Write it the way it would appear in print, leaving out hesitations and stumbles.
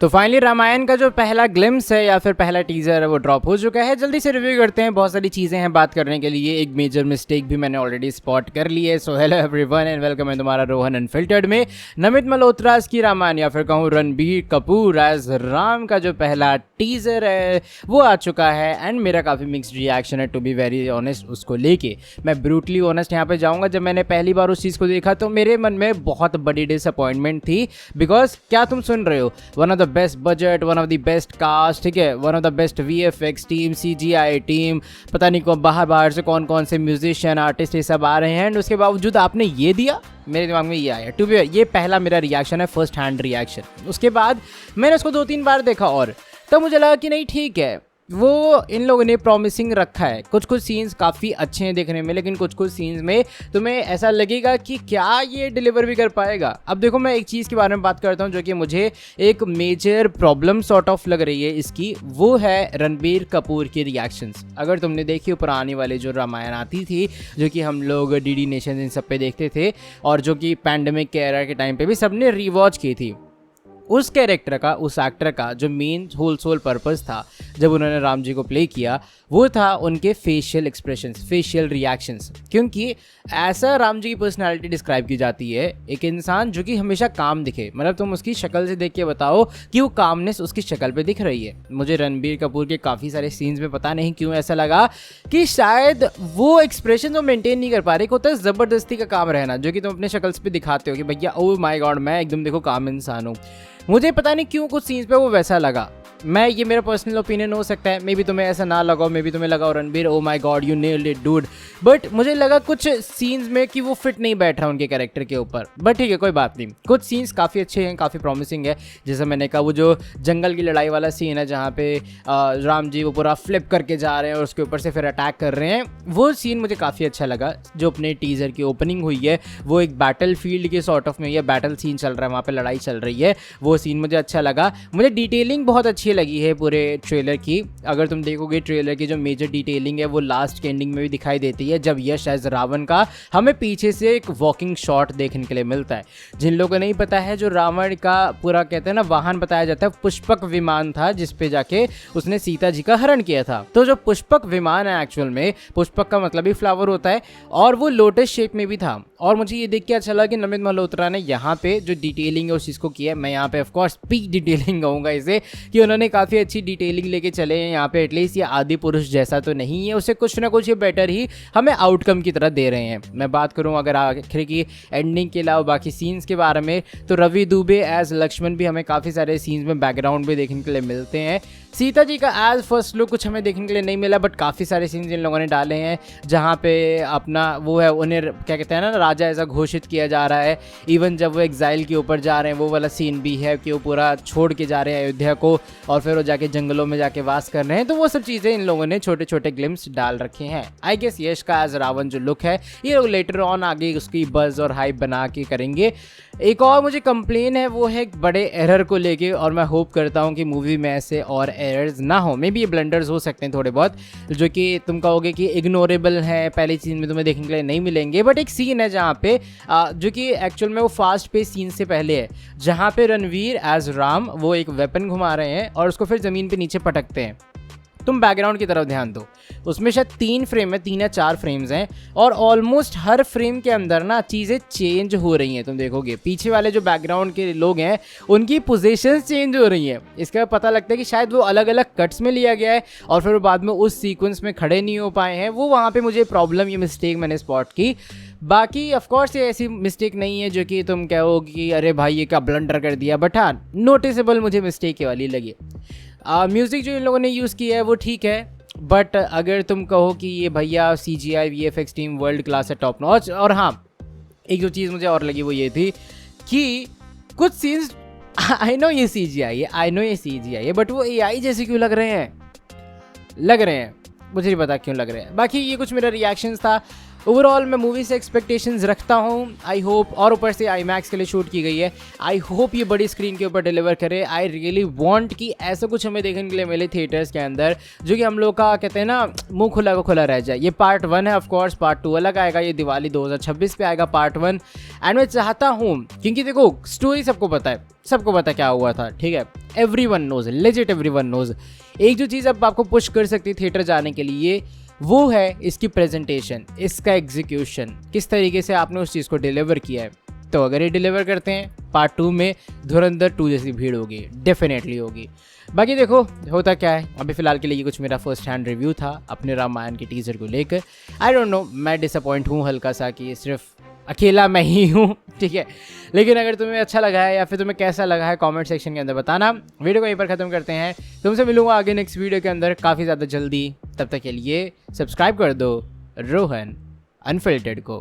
तो फाइनली रामायण का जो पहला ग्लिम्स है या फिर पहला टीजर है वो ड्रॉप हो चुका है। जल्दी से रिव्यू करते हैं, बहुत सारी चीज़ें हैं बात करने के लिए। एक मेजर मिस्टेक भी मैंने ऑलरेडी स्पॉट कर ली है। So hello everyone and welcome है तुम्हारा रोहन अनफिल्टर्ड में। नमित मल्होत्रा की रामायण या फिर कहूँ रणबीर कपूर एज राम का जो पहला टीजर है वो आ चुका है एंड मेरा काफ़ी मिक्स्ड रिएक्शन है टू बी वेरी ऑनेस्ट उसको लेके। मैं ब्रूटली ऑनेस्ट यहाँ पे जाऊँगा, जब मैंने पहली बार उस चीज़ को देखा तो मेरे मन में बहुत बड़ी डिसअपॉइंटमेंट थी। बिकॉज क्या तुम सुन रहे हो, one of the best budget, one of the best cast, ठीक है, one of the best VFX team, CGI team, पता नहीं कौन बाहर से कौन कौन से म्यूजिशियन आर्टिस्ट ये सब आ रहे हैं एंड उसके बावजूद आपने ये दिया। मेरे दिमाग में ये आया टू बी, ये पहला मेरा रिएक्शन है, फर्स्ट हैंड रिएक्शन। उसके बाद मैंने उसको 2-3 बार देखा और तब मुझे लगा कि नहीं ठीक है, वो इन लोगों ने प्रॉमिसिंग रखा है। कुछ सीन्स काफ़ी अच्छे हैं देखने में, लेकिन कुछ सीन्स में तुम्हें ऐसा लगेगा कि क्या ये डिलीवर भी कर पाएगा। अब देखो, मैं एक चीज़ के बारे में बात करता हूँ जो कि मुझे एक मेजर प्रॉब्लम सॉर्ट ऑफ लग रही है इसकी, वो है रणबीर कपूर की रिएक्शंस। अगर तुमने देखी हो पुरानी वाली जो रामायण आती थी, जो कि हम लोग DD नेशन इन सब पे देखते थे और जो कि पैंडमिक के एरा के टाइम पे भी सबने रीवॉच की थी, उस कैरेक्टर का, उस एक्टर का जो मेन होल सोल पर्पस था जब उन्होंने राम जी को प्ले किया, वो था उनके फेशियल एक्सप्रेशंस, फेशियल रिएक्शंस। क्योंकि ऐसा राम जी की पर्सनालिटी डिस्क्राइब की जाती है, एक इंसान जो कि हमेशा काम दिखे। मतलब तुम उसकी शक्ल से देख के बताओ कि वो कामनेस उसकी शक्ल पे दिख रही है। मुझे रणबीर कपूर के काफ़ी सारे सीन्स में पता नहीं क्यों ऐसा लगा कि शायद वो एक्सप्रेशन वो मेंटेन नहीं कर पा रहे। होता है ज़बरदस्ती का काम रहना, जो कि तुम अपने शक्ल पे दिखाते हो कि भैया ओ माय गॉड मैं एकदम देखो काम इंसान हूँ। मुझे पता नहीं क्यों कुछ सीन्स पे वो वैसा लगा। मैं, ये मेरा पर्सनल ओपिनियन हो सकता है, मे बी तुम्हें ऐसा ना लगाओ, मे बी तुम्हें लगाओ Ranbir oh my God you nailed it dude, but मुझे लगा कुछ सीन्स में कि वो फिट नहीं बैठ रहा उनके कैरेक्टर के ऊपर। बट ठीक है, कोई बात नहीं, कुछ सीन्स काफ़ी अच्छे हैं, काफ़ी प्रॉमिसिंग है। जैसे मैंने कहा, वो जो जंगल की लड़ाई वाला सीन है जहाँ पे राम जी वो पूरा फ्लिप करके जा रहे हैं और उसके ऊपर से फिर अटैक कर रहे हैं, वो सीन मुझे काफ़ी अच्छा लगा। जो अपने टीज़र की ओपनिंग हुई है वो एक बैटल फील्ड के सॉर्ट ऑफ में, या बैटल सीन चल रहा है, वहाँ पर लड़ाई चल रही है, वो सीन मुझे अच्छा लगा। मुझे डिटेलिंग बहुत अच्छी लगी है पूरे ट्रेलर की। अगर तुम देखोगे ट्रेलर की जो मेजर डिटेलिंग है वो लास्ट के एंडिंग में भी दिखाई देती है, जब यश एज रावण का हमें पीछे से एक वॉकिंग शॉट देखने के लिए मिलता है। जिन लोगों को नहीं पता है, जो रावण का पूरा कहते हैं ना वाहन बताया जाता है, पुष्पक विमान था जिसपे जाके उसने सीता जी का हरण किया था। तो जो पुष्पक विमान है, एक्चुअल में पुष्पक का मतलब ही फ्लावर होता है, और वो लोटस शेप में भी था। और मुझे ये देख के अच्छा लगा कि नमित मल्होत्रा ने यहाँ पे जो डिटेलिंग है उस चीज़ को किया है। मैं यहाँ पे ऑफकोर्स पीक डिटेलिंग कहूँगा इसे, कि उन्होंने काफ़ी अच्छी डिटेलिंग लेके चले हैं यहाँ पे। एटलीस्ट ये आदि पुरुष जैसा तो नहीं है, उसे कुछ ना कुछ ये बेटर ही हमें आउटकम की तरह दे रहे हैं। मैं बात करूँ अगर आखिर की एंडिंग के अलावा बाकी सीन्स के बारे में, तो रवि दुबे एज लक्ष्मण भी हमें काफ़ी सारे सीन्स में बैकग्राउंड भी देखने के लिए मिलते हैं। सीता जी का एज फर्स्ट लुक कुछ हमें देखने के लिए नहीं मिला, बट काफ़ी सारे सीन्स इन लोगों ने डाले हैं जहाँ पे अपना वो है, उन्हें क्या कहते हैं ना, राजा ऐसा घोषित किया जा रहा है। इवन जब वो एग्जाइल के ऊपर जा रहे हैं वो वाला सीन भी है कि वो पूरा छोड़ के जा रहे हैं अयोध्या को और फिर वो जाके जंगलों में जाके वास कर रहे हैं। तो वो सब चीज़ें इन लोगों ने छोटे छोटे ग्लिम्स डाल रखे हैं। आई गेस यश का एज रावण जो लुक है ये लोग लेटर ऑन आगे उसकी बज़ और हाइप बना के करेंगे। एक और मुझे कंप्लेन है, वो है एक बड़े एरर को लेके, और मैं होप करता हूँ कि मूवी में ऐसे और एरर्स ना हो। मे बी ये ब्लंडर्स हो सकते हैं थोड़े बहुत, जो कि तुम कहोगे कि इग्नोरेबल है, पहले सीन में तुम्हें देखने के लिए नहीं मिलेंगे। बट एक सीन है जहाँ पे जो कि एक्चुअल में वो फास्ट पेस सीन से पहले है, जहाँ पे रणवीर एज राम वो एक वेपन घुमा रहे हैं और उसको फिर ज़मीन पे नीचे पटकते हैं। तुम बैकग्राउंड की तरफ ध्यान दो, उसमें शायद 3 फ्रेम है, 3 या 4 फ्रेम्स हैं, और ऑलमोस्ट हर फ्रेम के अंदर ना चीज़ें चेंज हो रही हैं। तुम देखोगे पीछे वाले जो बैकग्राउंड के लोग हैं उनकी पोजीशंस चेंज हो रही हैं। इसका पता लगता है कि शायद वो अलग अलग कट्स में लिया गया है और फिर वो बाद में उस सीक्वेंस में खड़े नहीं हो पाए हैं। वो वहाँ पे मुझे प्रॉब्लम, ये मिस्टेक मैंने स्पॉट की। बाकी ऑफकोर्स ये ऐसी मिस्टेक नहीं है जो कि तुम कहो कि अरे भाई ये क्या ब्लंडर कर दिया, बट हाँ नोटिसेबल मुझे मिस्टेक ये वाली लगी। म्यूज़िक जो इन लोगों ने यूज़ किया है वो ठीक है, बट अगर तुम कहो कि ये भैया CGI VFX team world class है, टॉप नॉच। और हाँ, एक जो चीज़ मुझे और लगी वो ये थी कि कुछ सीन्स आई नो ये CGI है, बट वो AI जैसे क्यों लग रहे हैं, मुझे नहीं पता क्यों लग रहे हैं। बाकी ये कुछ मेरा रिएक्शंस था। ओवरऑल मैं मूवी से एक्सपेक्टेशंस रखता हूँ, आई होप, और ऊपर से आई मैक्स के लिए शूट की गई है, आई होप ये बड़ी स्क्रीन के ऊपर डिलीवर करे। आई रियली वांट कि ऐसा कुछ हमें देखने के लिए मिले थिएटर्स के अंदर जो कि हम लोग का कहते हैं ना मुंह खुला को खुला रह जाए। ये पार्ट 1 है, ऑफकोर्स पार्ट 2 अलग आएगा, ये दिवाली 2026 पे आएगा पार्ट 1। एंड मैं चाहता हूँ, क्योंकि देखो स्टोरी सबको पता है, सबको पता क्या हुआ था, ठीक है, everyone knows, legit everyone knows. एक जो चीज़ अब आपको पुश कर सकती है थिएटर जाने के लिए वो है इसकी प्रेजेंटेशन, इसका एग्जीक्यूशन, किस तरीके से आपने उस चीज़ को डिलीवर किया है। तो अगर ये डिलीवर करते हैं पार्ट 2 में धुरंधर 2 जैसी भीड़ होगी, डेफिनेटली होगी। बाकी देखो होता क्या है, अभी फिलहाल के लिए ये कुछ मेरा फर्स्ट हैंड रिव्यू था अपने रामायण के टीजर को लेकर। आई डोंट नो, मैं डिसअपॉइंट हूँ हल्का सा कि सिर्फ अकेला मैं ही हूँ, ठीक है। लेकिन अगर तुम्हें अच्छा लगा है या फिर तुम्हें कैसा लगा है कमेंट सेक्शन के अंदर बताना। वीडियो को यहीं पर ख़त्म करते हैं, तुमसे मिलूंगा आगे नेक्स्ट वीडियो के अंदर काफ़ी ज़्यादा जल्दी। तब तक के लिए सब्सक्राइब कर दो रोहन अनफिल्टर्ड को।